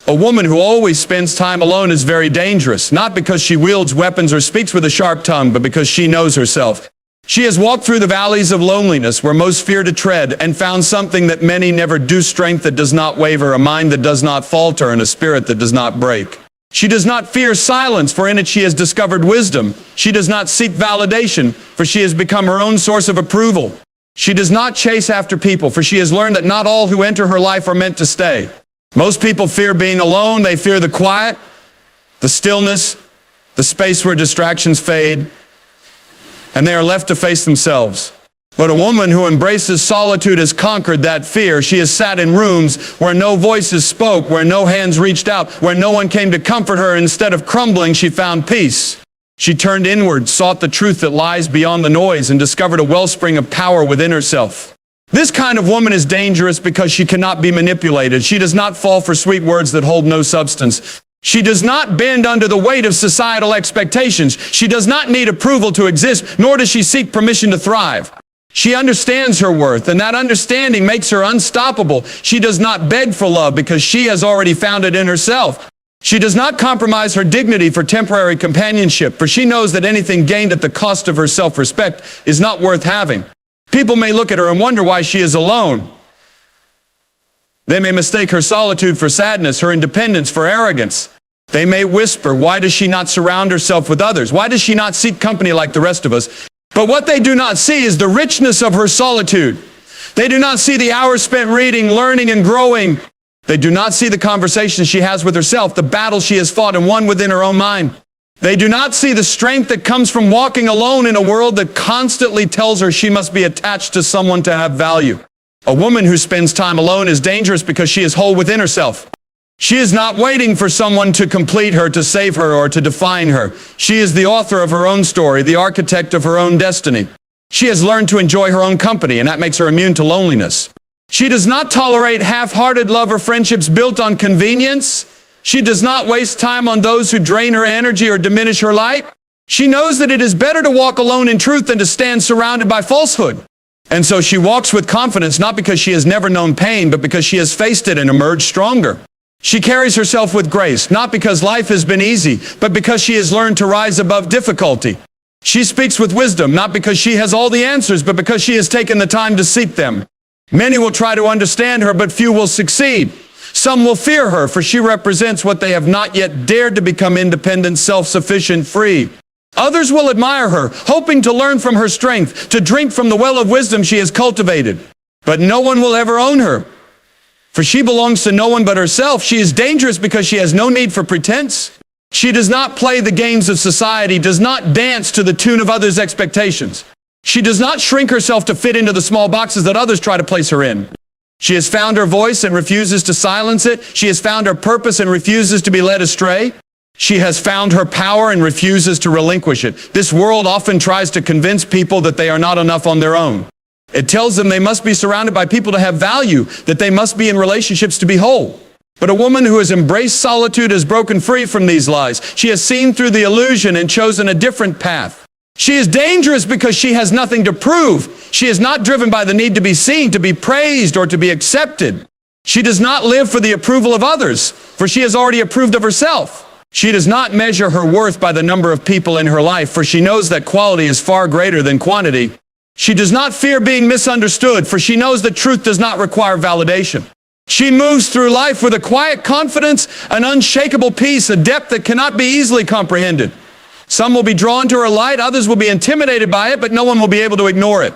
A woman who always spends time alone is very dangerous, not because she wields weapons or speaks with a sharp tongue, but because she knows herself. She has walked through the valleys of loneliness where most fear to tread and found something that many never do: strength that does not waver, a mind that does not falter, and a spirit that does not break. She does not fear silence, for in it she has discovered wisdom. She does not seek validation, for she has become her own source of approval. She does not chase after people, for she has learned that not all who enter her life are meant to stay. Most people fear being alone. They fear the quiet, the stillness, the space where distractions fade, and they are left to face themselves. But a woman who embraces solitude has conquered that fear. She has sat in rooms where no voices spoke, where no hands reached out, where no one came to comfort her. Instead of crumbling, she found peace. She turned inward, sought the truth that lies beyond the noise, and discovered a wellspring of power within herself. This kind of woman is dangerous because she cannot be manipulated. She does not fall for sweet words that hold no substance. She does not bend under the weight of societal expectations. She does not need approval to exist, nor does she seek permission to thrive. She understands her worth, and that understanding makes her unstoppable. She does not beg for love because she has already found it in herself. She does not compromise her dignity for temporary companionship, for she knows that anything gained at the cost of her self-respect is not worth having. People may look at her and wonder why she is alone. They may mistake her solitude for sadness, her independence for arrogance. They may whisper, why does she not surround herself with others? Why does she not seek company like the rest of us? But what they do not see is the richness of her solitude. They do not see the hours spent reading, learning, and growing. They do not see the conversations she has with herself, the battles she has fought and won within her own mind. They do not see the strength that comes from walking alone in a world that constantly tells her she must be attached to someone to have value. A woman who spends time alone is dangerous because she is whole within herself. She is not waiting for someone to complete her, to save her, or to define her. She is the author of her own story, the architect of her own destiny. She has learned to enjoy her own company, and that makes her immune to loneliness. She does not tolerate half-hearted love or friendships built on convenience. She does not waste time on those who drain her energy or diminish her light. She knows that it is better to walk alone in truth than to stand surrounded by falsehood. And so she walks with confidence, not because she has never known pain, but because she has faced it and emerged stronger. She carries herself with grace, not because life has been easy, but because she has learned to rise above difficulty. She speaks with wisdom, not because she has all the answers, but because she has taken the time to seek them. Many will try to understand her, but few will succeed. Some will fear her, for she represents what they have not yet dared to become: independent, self-sufficient, free. Others will admire her, hoping to learn from her strength, to drink from the well of wisdom she has cultivated. But no one will ever own her, for she belongs to no one but herself. She is dangerous because she has no need for pretense. She does not play the games of society, does not dance to the tune of others' expectations. She does not shrink herself to fit into the small boxes that others try to place her in. She has found her voice and refuses to silence it. She has found her purpose and refuses to be led astray. She has found her power and refuses to relinquish it. This world often tries to convince people that they are not enough on their own. It tells them they must be surrounded by people to have value, that they must be in relationships to be whole. But a woman who has embraced solitude has broken free from these lies. She has seen through the illusion and chosen a different path. She is dangerous because she has nothing to prove. She is not driven by the need to be seen, to be praised, or to be accepted. She does not live for the approval of others, for she has already approved of herself. She does not measure her worth by the number of people in her life, for she knows that quality is far greater than quantity. She does not fear being misunderstood, for she knows that truth does not require validation. She moves through life with a quiet confidence, an unshakable peace, a depth that cannot be easily comprehended. Some will be drawn to her light, others will be intimidated by it, but no one will be able to ignore it.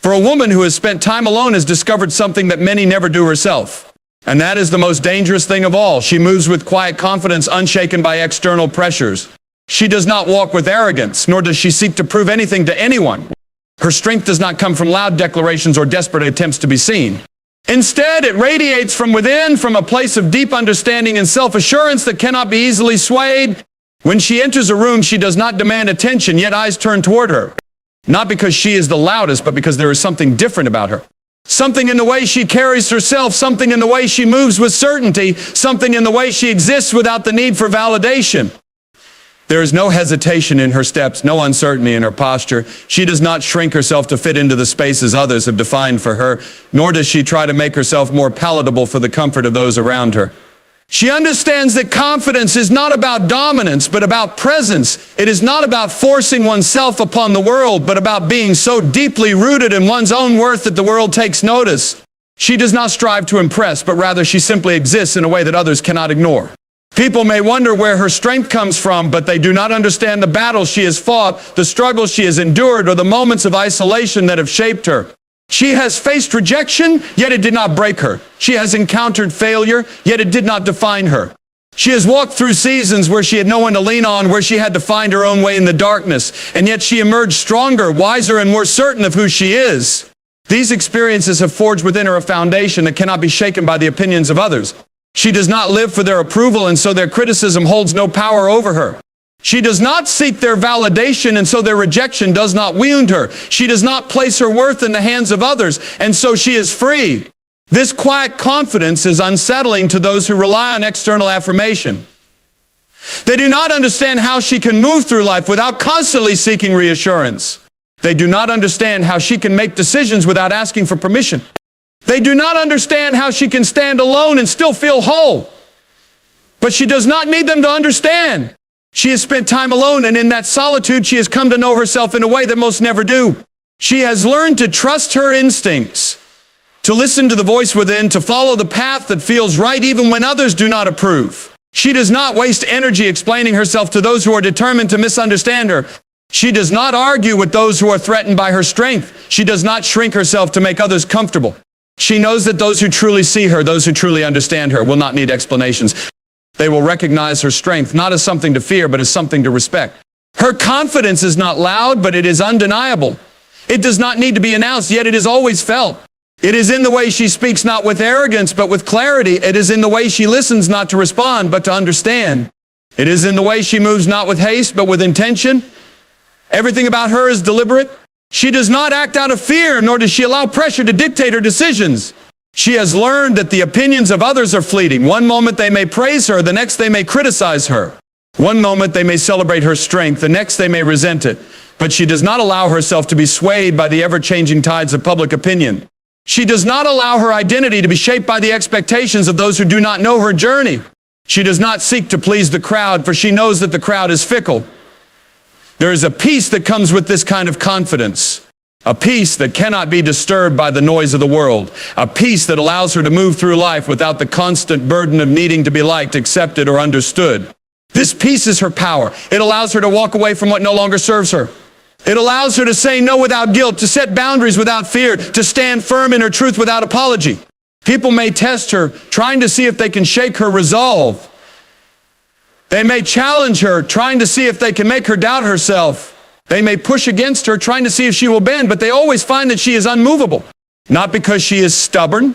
For a woman who has spent time alone has discovered something that many never do herself. And that is the most dangerous thing of all. She moves with quiet confidence, unshaken by external pressures. She does not walk with arrogance, nor does she seek to prove anything to anyone. Her strength does not come from loud declarations or desperate attempts to be seen. Instead, it radiates from within, from a place of deep understanding and self-assurance that cannot be easily swayed. When she enters a room, she does not demand attention, yet eyes turn toward her. Not because she is the loudest, but because there is something different about her. Something in the way she carries herself, something in the way she moves with certainty, something in the way she exists without the need for validation. There is no hesitation in her steps, no uncertainty in her posture. She does not shrink herself to fit into the spaces others have defined for her, nor does she try to make herself more palatable for the comfort of those around her. She understands that confidence is not about dominance, but about presence. It is not about forcing oneself upon the world, but about being so deeply rooted in one's own worth that the world takes notice. She does not strive to impress, but rather she simply exists in a way that others cannot ignore. People may wonder where her strength comes from, but they do not understand the battles she has fought, the struggles she has endured, or the moments of isolation that have shaped her. She has faced rejection, yet it did not break her. She has encountered failure, yet it did not define her. She has walked through seasons where she had no one to lean on, where she had to find her own way in the darkness, and yet she emerged stronger, wiser, and more certain of who she is. These experiences have forged within her a foundation that cannot be shaken by the opinions of others. She does not live for their approval, and so their criticism holds no power over her. She does not seek their validation, and so their rejection does not wound her. She does not place her worth in the hands of others, and so she is free. This quiet confidence is unsettling to those who rely on external affirmation. They do not understand how she can move through life without constantly seeking reassurance. They do not understand how she can make decisions without asking for permission. They do not understand how she can stand alone and still feel whole. But she does not need them to understand. She has spent time alone, and in that solitude she has come to know herself in a way that most never do. She has learned to trust her instincts, to listen to the voice within, to follow the path that feels right even when others do not approve. She does not waste energy explaining herself to those who are determined to misunderstand her. She does not argue with those who are threatened by her strength. She does not shrink herself to make others comfortable. She knows that those who truly see her, those who truly understand her, will not need explanations. They will recognize her strength not as something to fear, but as something to respect. Her confidence is not loud, but it is undeniable. It does not need to be announced, yet it is always felt. It is in the way she speaks, not with arrogance, but with clarity. It is in the way she listens, not to respond, but to understand. It is in the way she moves, not with haste, but with intention. Everything about her is deliberate. She does not act out of fear, nor does she allow pressure to dictate her decisions. She has learned that the opinions of others are fleeting. One moment they may praise her, the next they may criticize her. One moment they may celebrate her strength, the next they may resent it. But she does not allow herself to be swayed by the ever-changing tides of public opinion. She does not allow her identity to be shaped by the expectations of those who do not know her journey. She does not seek to please the crowd, for she knows that the crowd is fickle. There is a peace that comes with this kind of confidence. A peace that cannot be disturbed by the noise of the world. A peace that allows her to move through life without the constant burden of needing to be liked, accepted, or understood. This peace is her power. It allows her to walk away from what no longer serves her. It allows her to say no without guilt, to set boundaries without fear, to stand firm in her truth without apology. People may test her, trying to see if they can shake her resolve. They may challenge her, trying to see if they can make her doubt herself. They may push against her, trying to see if she will bend, but they always find that she is unmovable. Not because she is stubborn,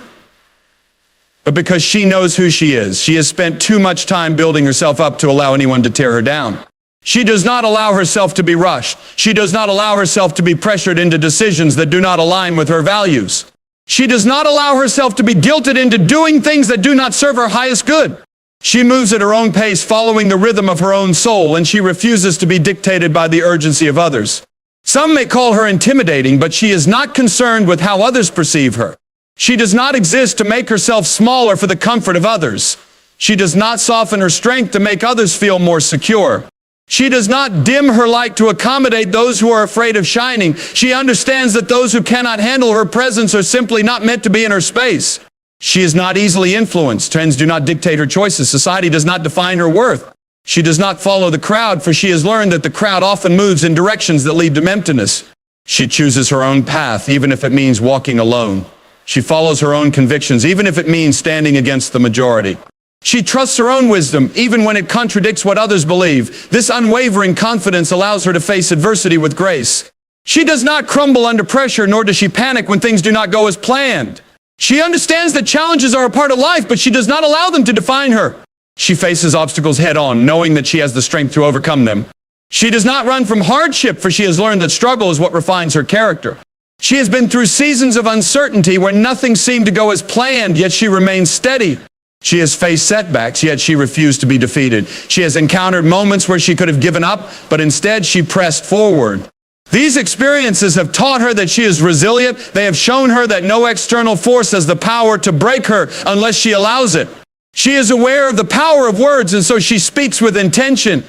but because she knows who she is. She has spent too much time building herself up to allow anyone to tear her down. She does not allow herself to be rushed. She does not allow herself to be pressured into decisions that do not align with her values. She does not allow herself to be guilted into doing things that do not serve her highest good. She moves at her own pace, following the rhythm of her own soul, and she refuses to be dictated by the urgency of others. Some may call her intimidating, but she is not concerned with how others perceive her. She does not exist to make herself smaller for the comfort of others. She does not soften her strength to make others feel more secure. She does not dim her light to accommodate those who are afraid of shining. She understands that those who cannot handle her presence are simply not meant to be in her space. She is not easily influenced. Trends do not dictate her choices. Society does not define her worth. She does not follow the crowd, for she has learned that the crowd often moves in directions that lead to emptiness. She chooses her own path, even if it means walking alone. She follows her own convictions, even if it means standing against the majority. She trusts her own wisdom, even when it contradicts what others believe. This unwavering confidence allows her to face adversity with grace. She does not crumble under pressure, nor does she panic when things do not go as planned. She understands that challenges are a part of life, but she does not allow them to define her. She faces obstacles head-on, knowing that she has the strength to overcome them. She does not run from hardship, for she has learned that struggle is what refines her character. She has been through seasons of uncertainty where nothing seemed to go as planned, yet she remains steady. She has faced setbacks, yet she refused to be defeated. She has encountered moments where she could have given up, but instead she pressed forward. These experiences have taught her that she is resilient. They have shown her that no external force has the power to break her unless she allows it. She is aware of the power of words, and so she speaks with intention.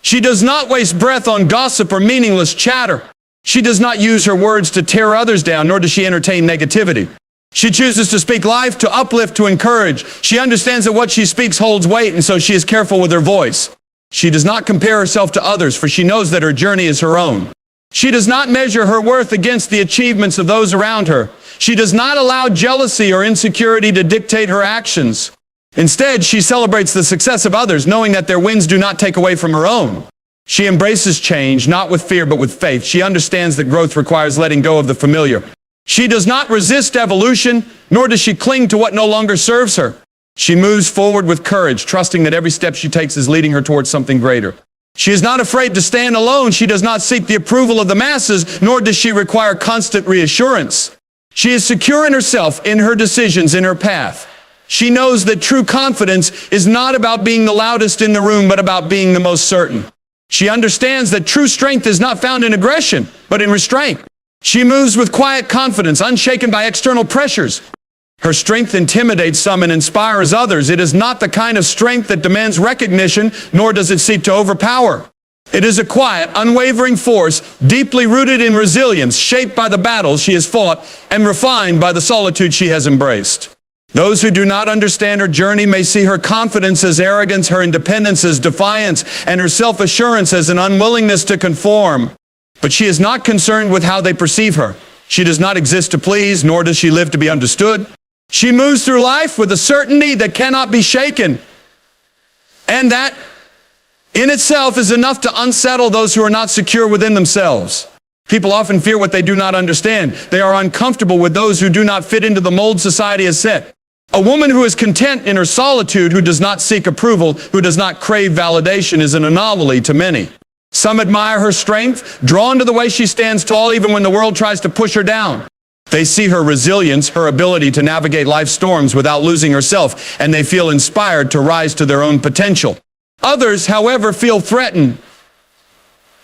She does not waste breath on gossip or meaningless chatter. She does not use her words to tear others down, nor does she entertain negativity. She chooses to speak life, to uplift, to encourage. She understands that what she speaks holds weight, and so she is careful with her voice. She does not compare herself to others, for she knows that her journey is her own. She does not measure her worth against the achievements of those around her. She does not allow jealousy or insecurity to dictate her actions. Instead, she celebrates the success of others, knowing that their wins do not take away from her own. She embraces change, not with fear, but with faith. She understands that growth requires letting go of the familiar. She does not resist evolution, nor does she cling to what no longer serves her. She moves forward with courage, trusting that every step she takes is leading her towards something greater. She is not afraid to stand alone. She does not seek the approval of the masses, nor does she require constant reassurance. She is secure in herself, in her decisions, in her path. She knows that true confidence is not about being the loudest in the room, but about being the most certain. She understands that true strength is not found in aggression, but in restraint. She moves with quiet confidence, unshaken by external pressures. Her strength intimidates some and inspires others. It is not the kind of strength that demands recognition, nor does it seek to overpower. It is a quiet, unwavering force, deeply rooted in resilience, shaped by the battles she has fought, and refined by the solitude she has embraced. Those who do not understand her journey may see her confidence as arrogance, her independence as defiance, and her self-assurance as an unwillingness to conform. But she is not concerned with how they perceive her. She does not exist to please, nor does she live to be understood. She moves through life with a certainty that cannot be shaken, and that in itself is enough to unsettle those who are not secure within themselves. People often fear what they do not understand. They are uncomfortable with those who do not fit into the mold society has set. A woman who is content in her solitude, who does not seek approval, who does not crave validation, is an anomaly to many. Some admire her strength, drawn to the way she stands tall even when the world tries to push her down. They see her resilience, her ability to navigate life's storms without losing herself, and they feel inspired to rise to their own potential. Others, however, feel threatened.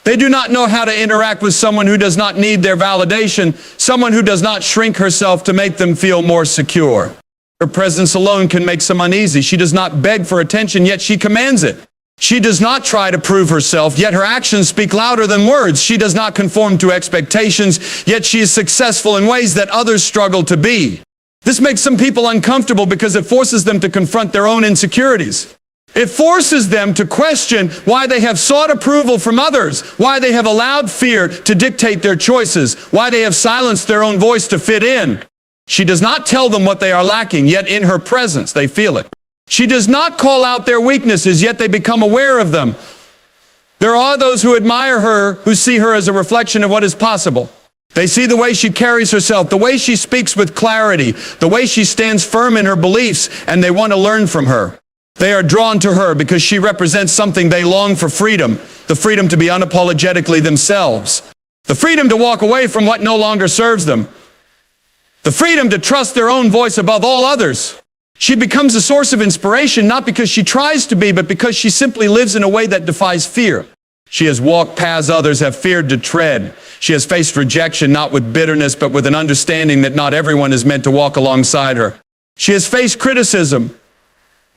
They do not know how to interact with someone who does not need their validation, someone who does not shrink herself to make them feel more secure. Her presence alone can make some uneasy. She does not beg for attention, yet she commands it. She does not try to prove herself, yet her actions speak louder than words. She does not conform to expectations, yet she is successful in ways that others struggle to be. This makes some people uncomfortable because it forces them to confront their own insecurities. It forces them to question why they have sought approval from others, why they have allowed fear to dictate their choices, why they have silenced their own voice to fit in. She does not tell them what they are lacking, yet in her presence they feel it. She does not call out their weaknesses, yet they become aware of them. There are those who admire her, who see her as a reflection of what is possible. They see the way she carries herself, the way she speaks with clarity, the way she stands firm in her beliefs, and they want to learn from her. They are drawn to her because she represents something they long for: freedom, the freedom to be unapologetically themselves, the freedom to walk away from what no longer serves them, the freedom to trust their own voice above all others. She becomes a source of inspiration, not because she tries to be, but because she simply lives in a way that defies fear. She has walked paths others have feared to tread. She has faced rejection, not with bitterness, but with an understanding that not everyone is meant to walk alongside her. She has faced criticism,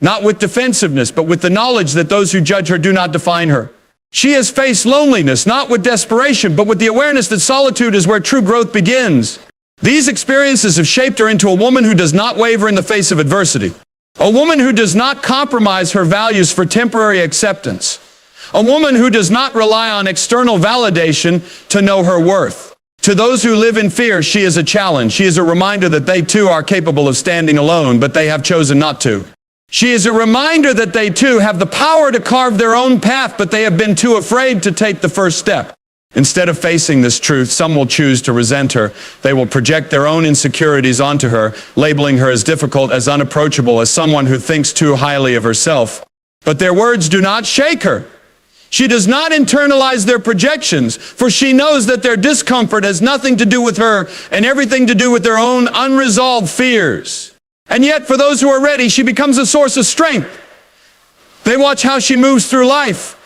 not with defensiveness, but with the knowledge that those who judge her do not define her. She has faced loneliness, not with desperation, but with the awareness that solitude is where true growth begins. These experiences have shaped her into a woman who does not waver in the face of adversity. A woman who does not compromise her values for temporary acceptance. A woman who does not rely on external validation to know her worth. To those who live in fear, she is a challenge. She is a reminder that they too are capable of standing alone, but they have chosen not to. She is a reminder that they too have the power to carve their own path, but they have been too afraid to take the first step. Instead of facing this truth, some will choose to resent her. They will project their own insecurities onto her, labeling her as difficult, as unapproachable, as someone who thinks too highly of herself. But their words do not shake her. She does not internalize their projections, for she knows that their discomfort has nothing to do with her and everything to do with their own unresolved fears. And yet, for those who are ready, she becomes a source of strength. They watch how she moves through life,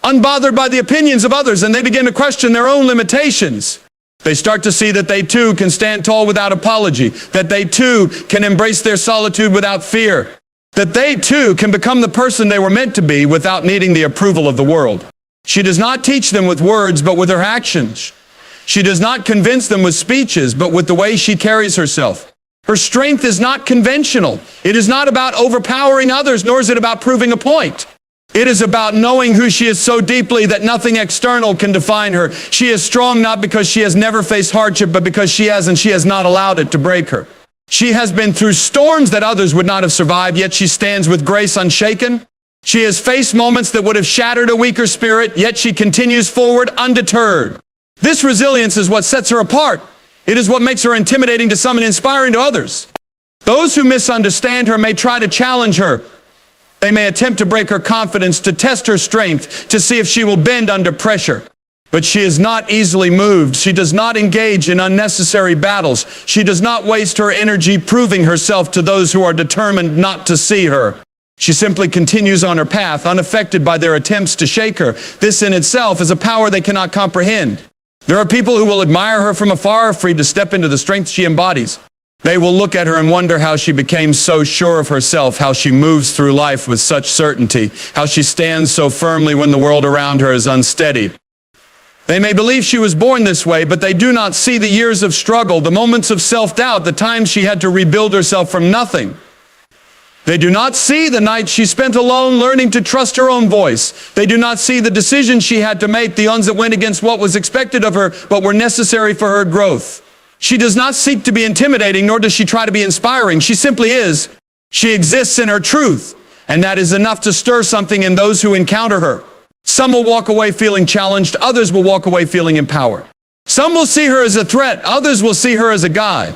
unbothered by the opinions of others, and they begin to question their own limitations. They start to see that they too can stand tall without apology, that they too can embrace their solitude without fear. that they too can become the person they were meant to be without needing the approval of the world. She does not teach them with words, but with her actions. She does not convince them with speeches, but with the way she carries herself. Her strength is not conventional. It is not about overpowering others, nor is it about proving a point. It is about knowing who she is so deeply that nothing external can define her. She is strong not because she has never faced hardship, but because she has, and she has not allowed it to break her. She has been through storms that others would not have survived, yet she stands with grace unshaken. She has faced moments that would have shattered a weaker spirit, yet she continues forward undeterred. This resilience is what sets her apart. It is what makes her intimidating to some and inspiring to others. Those who misunderstand her may try to challenge her. They may attempt to break her confidence, to test her strength, to see if she will bend under pressure. But she is not easily moved. She does not engage in unnecessary battles. She does not waste her energy proving herself to those who are determined not to see her. She simply continues on her path, unaffected by their attempts to shake her. This in itself is a power they cannot comprehend. There are people who will admire her from afar, afraid to step into the strength she embodies. They will look at her and wonder how she became so sure of herself, how she moves through life with such certainty, how she stands so firmly when the world around her is unsteady. They may believe she was born this way, but they do not see the years of struggle, the moments of self-doubt, the times she had to rebuild herself from nothing. They do not see the nights she spent alone learning to trust her own voice. They do not see the decisions she had to make, the ones that went against what was expected of her, but were necessary for her growth. She does not seek to be intimidating, nor does she try to be inspiring. She simply is. She exists in her truth, and that is enough to stir something in those who encounter her. Some will walk away feeling challenged, others will walk away feeling empowered. Some will see her as a threat, others will see her as a guide.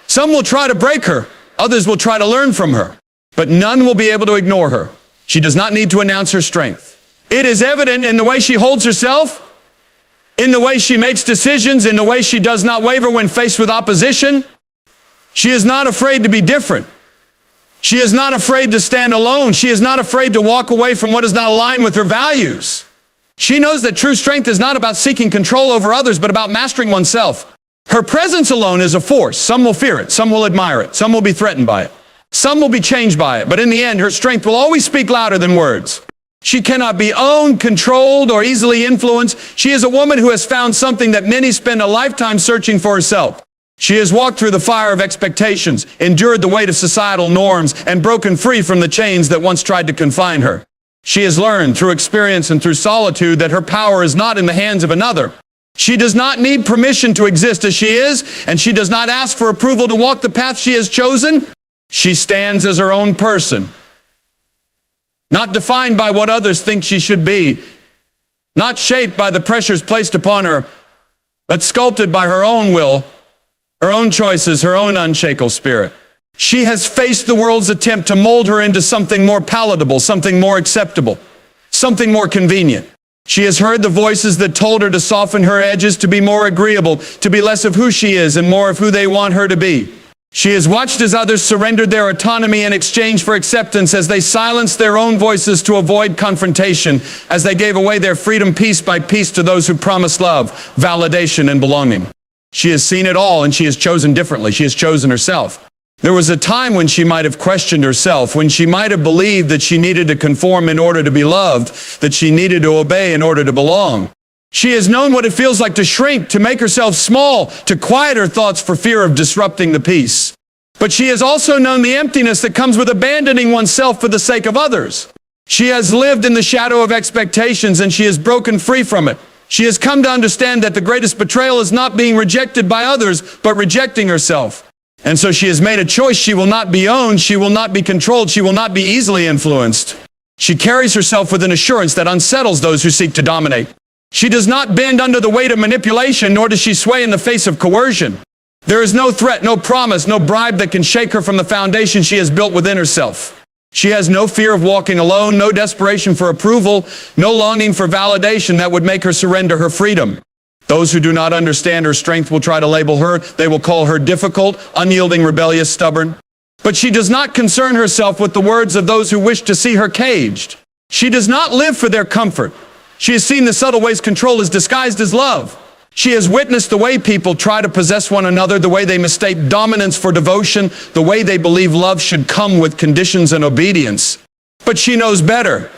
Some will try to break her, others will try to learn from her. But none will be able to ignore her. She does not need to announce her strength. It is evident in the way she holds herself, in the way she makes decisions, in the way she does not waver when faced with opposition. She is not afraid to be different. She is not afraid to stand alone. She is not afraid to walk away from what is not aligned with her values. She knows that true strength is not about seeking control over others, but about mastering oneself. Her presence alone is a force. Some will fear it. Some will admire it. Some will be threatened by it. Some will be changed by it, but in the end, her strength will always speak louder than words. She cannot be owned, controlled, or easily influenced. She is a woman who has found something that many spend a lifetime searching for herself. She has walked through the fire of expectations, endured the weight of societal norms, and broken free from the chains that once tried to confine her. She has learned through experience and through solitude that her power is not in the hands of another. She does not need permission to exist as she is, and she does not ask for approval to walk the path she has chosen. She stands as her own person, not defined by what others think she should be, not shaped by the pressures placed upon her, but sculpted by her own will, her own choices, her own unshakable spirit. She has faced the world's attempt to mold her into something more palatable, something more acceptable, something more convenient. She has heard the voices that told her to soften her edges, to be more agreeable, to be less of who she is and more of who they want her to be. She has watched as others surrendered their autonomy in exchange for acceptance, as they silenced their own voices to avoid confrontation, as they gave away their freedom piece by piece to those who promised love, validation, and belonging. She has seen it all, and she has chosen differently. She has chosen herself. There was a time when she might have questioned herself, when she might have believed that she needed to conform in order to be loved, that she needed to obey in order to belong. She has known what it feels like to shrink, to make herself small, to quiet her thoughts for fear of disrupting the peace. But she has also known the emptiness that comes with abandoning oneself for the sake of others. She has lived in the shadow of expectations, and she has broken free from it. She has come to understand that the greatest betrayal is not being rejected by others, but rejecting herself. And so she has made a choice. She will not be owned. She will not be controlled. She will not be easily influenced. She carries herself with an assurance that unsettles those who seek to dominate. She does not bend under the weight of manipulation, nor does she sway in the face of coercion. There is no threat, no promise, no bribe that can shake her from the foundation she has built within herself. She has no fear of walking alone, no desperation for approval, no longing for validation that would make her surrender her freedom. Those who do not understand her strength will try to label her. They will call her difficult, unyielding, rebellious, stubborn. But she does not concern herself with the words of those who wish to see her caged. She does not live for their comfort. She has seen the subtle ways control is disguised as love. She has witnessed the way people try to possess one another, the way they mistake dominance for devotion, the way they believe love should come with conditions and obedience. But she knows better.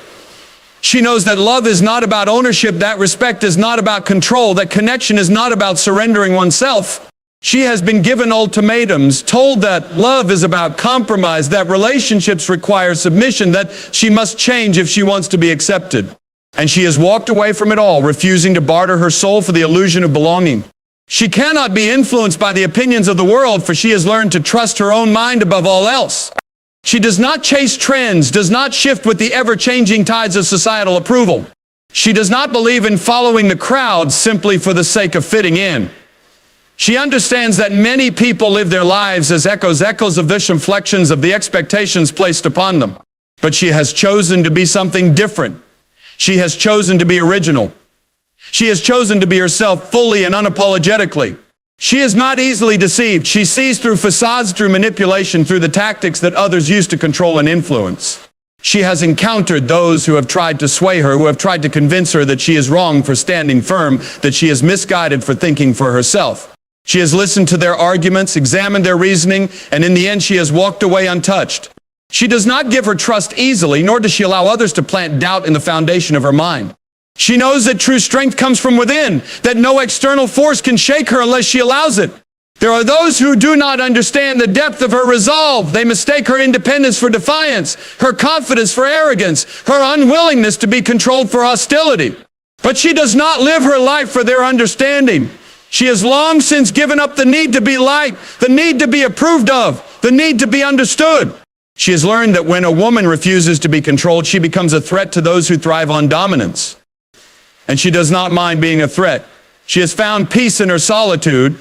She knows that love is not about ownership, that respect is not about control, that connection is not about surrendering oneself. She has been given ultimatums, told that love is about compromise, that relationships require submission, that she must change if she wants to be accepted. And she has walked away from it all, refusing to barter her soul for the illusion of belonging. She cannot be influenced by the opinions of the world, for she has learned to trust her own mind above all else. She does not chase trends, does not shift with the ever-changing tides of societal approval. She does not believe in following the crowd simply for the sake of fitting in. She understands that many people live their lives as echoes of the inflections of the expectations placed upon them. But she has chosen to be something different. She has chosen to be original. She has chosen to be herself fully and unapologetically. She is not easily deceived. She sees through facades, through manipulation, through the tactics that others use to control and influence. She has encountered those who have tried to sway her, who have tried to convince her that she is wrong for standing firm, that she is misguided for thinking for herself. She has listened to their arguments, examined their reasoning, and in the end she has walked away untouched. She does not give her trust easily, nor does she allow others to plant doubt in the foundation of her mind. She knows that true strength comes from within, that no external force can shake her unless she allows it. There are those who do not understand the depth of her resolve. They mistake her independence for defiance, her confidence for arrogance, her unwillingness to be controlled for hostility. But she does not live her life for their understanding. She has long since given up the need to be liked, the need to be approved of, the need to be understood. She has learned that when a woman refuses to be controlled, she becomes a threat to those who thrive on dominance. And she does not mind being a threat. She has found peace in her solitude,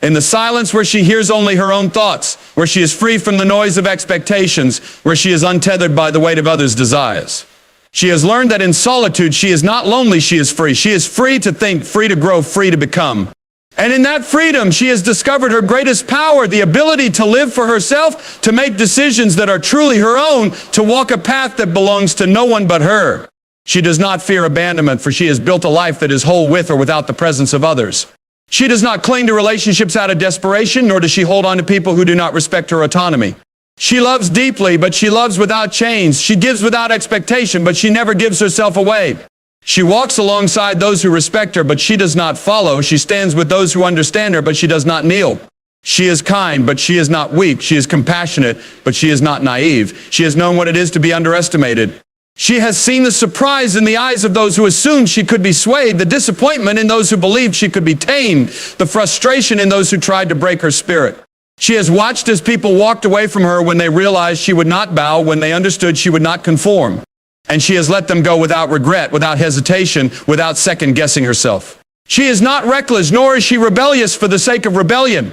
in the silence where she hears only her own thoughts, where she is free from the noise of expectations, where she is untethered by the weight of others' desires. She has learned that in solitude she is not lonely, she is free. She is free to think, free to grow, free to become. And in that freedom, she has discovered her greatest power, the ability to live for herself, to make decisions that are truly her own, to walk a path that belongs to no one but her. She does not fear abandonment, for she has built a life that is whole with or without the presence of others. She does not cling to relationships out of desperation, nor does she hold on to people who do not respect her autonomy. She loves deeply, but she loves without chains. She gives without expectation, but she never gives herself away. She walks alongside those who respect her, but she does not follow. She stands with those who understand her, but she does not kneel. She is kind, but she is not weak. She is compassionate, but she is not naive. She has known what it is to be underestimated. She has seen the surprise in the eyes of those who assumed she could be swayed, the disappointment in those who believed she could be tamed, the frustration in those who tried to break her spirit. She has watched as people walked away from her when they realized she would not bow, when they understood she would not conform. And she has let them go without regret, without hesitation, without second-guessing herself. She is not reckless, nor is she rebellious for the sake of rebellion.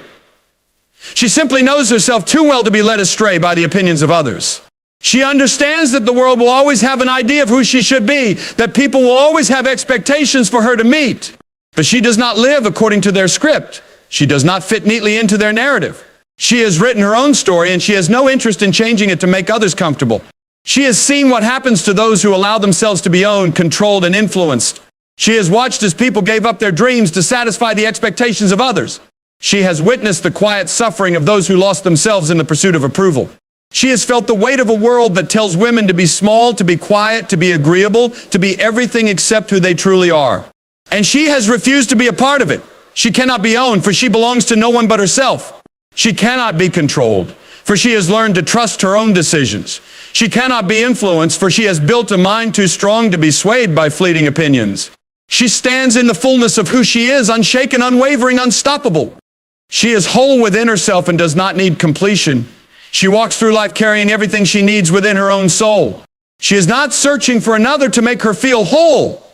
She simply knows herself too well to be led astray by the opinions of others. She understands that the world will always have an idea of who she should be, that people will always have expectations for her to meet. But she does not live according to their script. She does not fit neatly into their narrative. She has written her own story, and she has no interest in changing it to make others comfortable. She has seen what happens to those who allow themselves to be owned, controlled, and influenced. She has watched as people gave up their dreams to satisfy the expectations of others. She has witnessed the quiet suffering of those who lost themselves in the pursuit of approval. She has felt the weight of a world that tells women to be small, to be quiet, to be agreeable, to be everything except who they truly are. And she has refused to be a part of it. She cannot be owned, for she belongs to no one but herself. She cannot be controlled, for she has learned to trust her own decisions. She cannot be influenced, for she has built a mind too strong to be swayed by fleeting opinions. She stands in the fullness of who she is, unshaken, unwavering, unstoppable. She is whole within herself and does not need completion. She walks through life carrying everything she needs within her own soul. She is not searching for another to make her feel whole,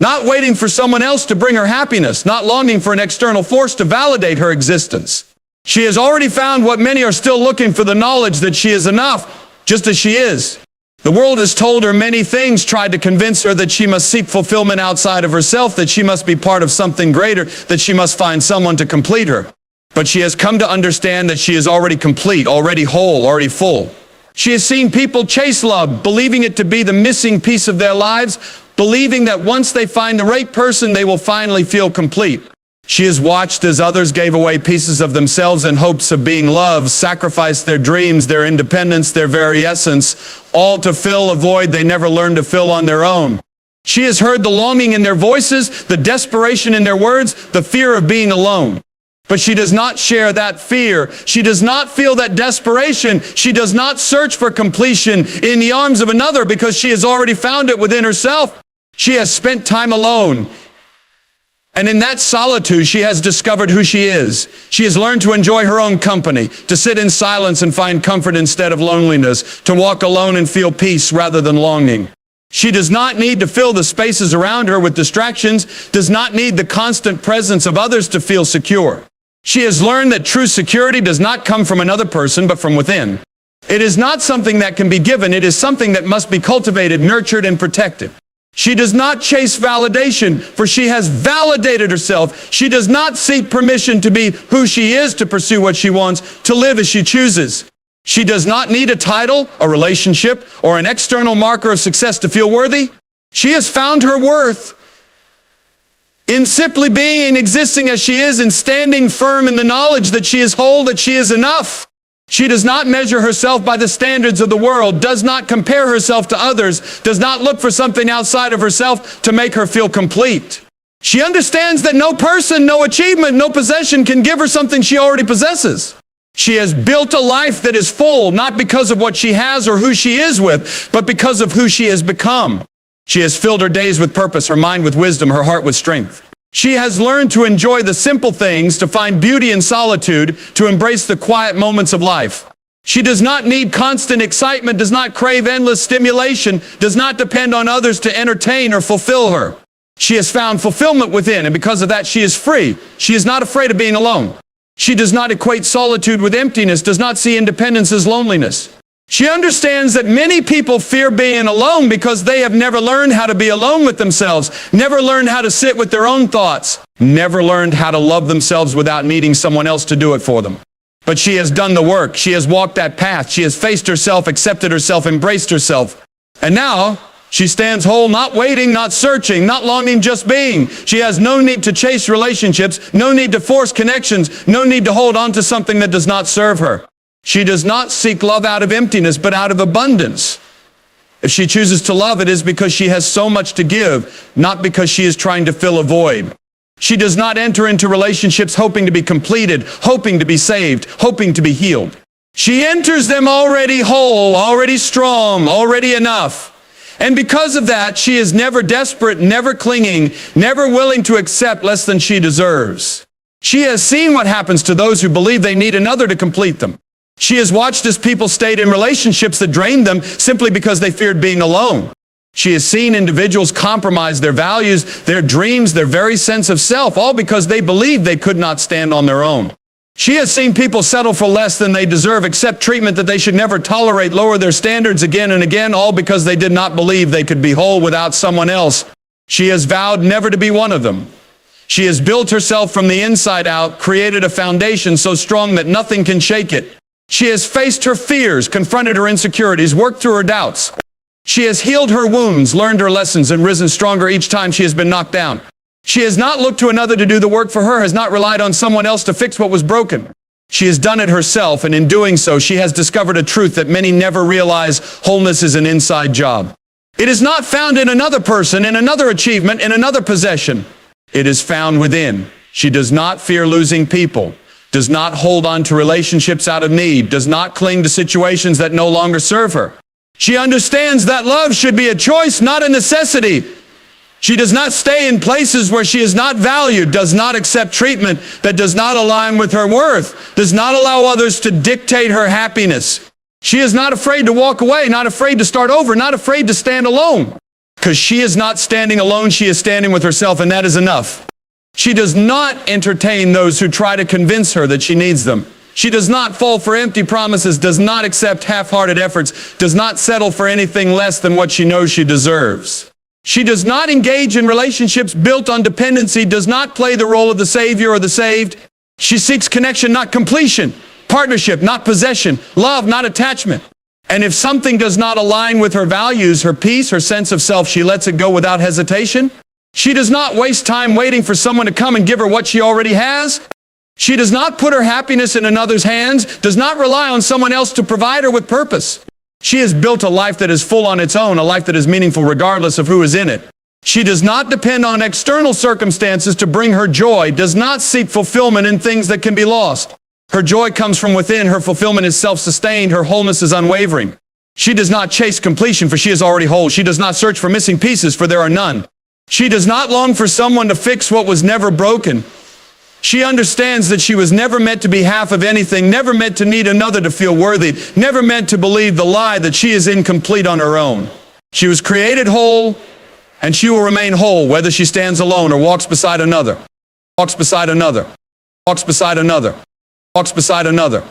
not waiting for someone else to bring her happiness, not longing for an external force to validate her existence. She has already found what many are still looking for, the knowledge that she is enough, just as she is. The world has told her many things, tried to convince her that she must seek fulfillment outside of herself, that she must be part of something greater, that she must find someone to complete her. But she has come to understand that she is already complete, already whole, already full. She has seen people chase love, believing it to be the missing piece of their lives, believing that once they find the right person, they will finally feel complete. She has watched as others gave away pieces of themselves in hopes of being loved, sacrificed their dreams, their independence, their very essence, all to fill a void they never learned to fill on their own. She has heard the longing in their voices, the desperation in their words, the fear of being alone. But she does not share that fear. She does not feel that desperation. She does not search for completion in the arms of another because she has already found it within herself. She has spent time alone. And in that solitude, she has discovered who she is. She has learned to enjoy her own company, to sit in silence and find comfort instead of loneliness, to walk alone and feel peace rather than longing. She does not need to fill the spaces around her with distractions, does not need the constant presence of others to feel secure. She has learned that true security does not come from another person, but from within. It is not something that can be given. It is something that must be cultivated, nurtured, and protected. She does not chase validation, for she has validated herself. She does not seek permission to be who she is, to pursue what she wants, to live as she chooses. She does not need a title, a relationship, or an external marker of success to feel worthy. She has found her worth in simply being and existing as she is, and standing firm in the knowledge that she is whole, that she is enough. She does not measure herself by the standards of the world, does not compare herself to others, does not look for something outside of herself to make her feel complete. She understands that no person, no achievement, no possession can give her something she already possesses. She has built a life that is full, not because of what she has or who she is with, but because of who she has become. She has filled her days with purpose, her mind with wisdom, her heart with strength. She has learned to enjoy the simple things, to find beauty in solitude, to embrace the quiet moments of life. She does not need constant excitement, does not crave endless stimulation, does not depend on others to entertain or fulfill her. She has found fulfillment within, and because of that, she is free. She is not afraid of being alone. She does not equate solitude with emptiness, does not see independence as loneliness. She understands that many people fear being alone because they have never learned how to be alone with themselves, never learned how to sit with their own thoughts, never learned how to love themselves without needing someone else to do it for them. But she has done the work. She has walked that path. She has faced herself, accepted herself, embraced herself. And now she stands whole, not waiting, not searching, not longing, just being. She has no need to chase relationships, no need to force connections, no need to hold on to something that does not serve her. She does not seek love out of emptiness, but out of abundance. If she chooses to love, it is because she has so much to give, not because she is trying to fill a void. She does not enter into relationships hoping to be completed, hoping to be saved, hoping to be healed. She enters them already whole, already strong, already enough. And because of that, she is never desperate, never clinging, never willing to accept less than she deserves. She has seen what happens to those who believe they need another to complete them. She has watched as people stayed in relationships that drained them simply because they feared being alone. She has seen individuals compromise their values, their dreams, their very sense of self, all because they believed they could not stand on their own. She has seen people settle for less than they deserve, accept treatment that they should never tolerate, lower their standards again and again, all because they did not believe they could be whole without someone else. She has vowed never to be one of them. She has built herself from the inside out, created a foundation so strong that nothing can shake it. She has faced her fears, confronted her insecurities, worked through her doubts. She has healed her wounds, learned her lessons, and risen stronger each time she has been knocked down. She has not looked to another to do the work for her, has not relied on someone else to fix what was broken. She has done it herself, and in doing so, she has discovered a truth that many never realize: wholeness is an inside job. It is not found in another person, in another achievement, in another possession. It is found within. She does not fear losing people, does not hold on to relationships out of need, does not cling to situations that no longer serve her. She understands that love should be a choice, not a necessity. She does not stay in places where she is not valued, does not accept treatment that does not align with her worth, does not allow others to dictate her happiness. She is not afraid to walk away, not afraid to start over, not afraid to stand alone. Because she is not standing alone, she is standing with herself, and that is enough. She does not entertain those who try to convince her that she needs them. She does not fall for empty promises, does not accept half-hearted efforts, does not settle for anything less than what she knows she deserves. She does not engage in relationships built on dependency, does not play the role of the savior or the saved. She seeks connection, not completion, partnership, not possession, love, not attachment. And if something does not align with her values, her peace, her sense of self, she lets it go without hesitation. She does not waste time waiting for someone to come and give her what she already has. She does not put her happiness in another's hands, does not rely on someone else to provide her with purpose. She has built a life that is full on its own, a life that is meaningful regardless of who is in it. She does not depend on external circumstances to bring her joy, does not seek fulfillment in things that can be lost. Her joy comes from within, her fulfillment is self-sustained, her wholeness is unwavering. She does not chase completion, for she is already whole. She does not search for missing pieces, for there are none. She does not long for someone to fix what was never broken. She understands that she was never meant to be half of anything, never meant to need another to feel worthy, never meant to believe the lie that she is incomplete on her own. She was created whole, and she will remain whole, whether she stands alone or walks beside another, walks beside another, walks beside another, walks beside another.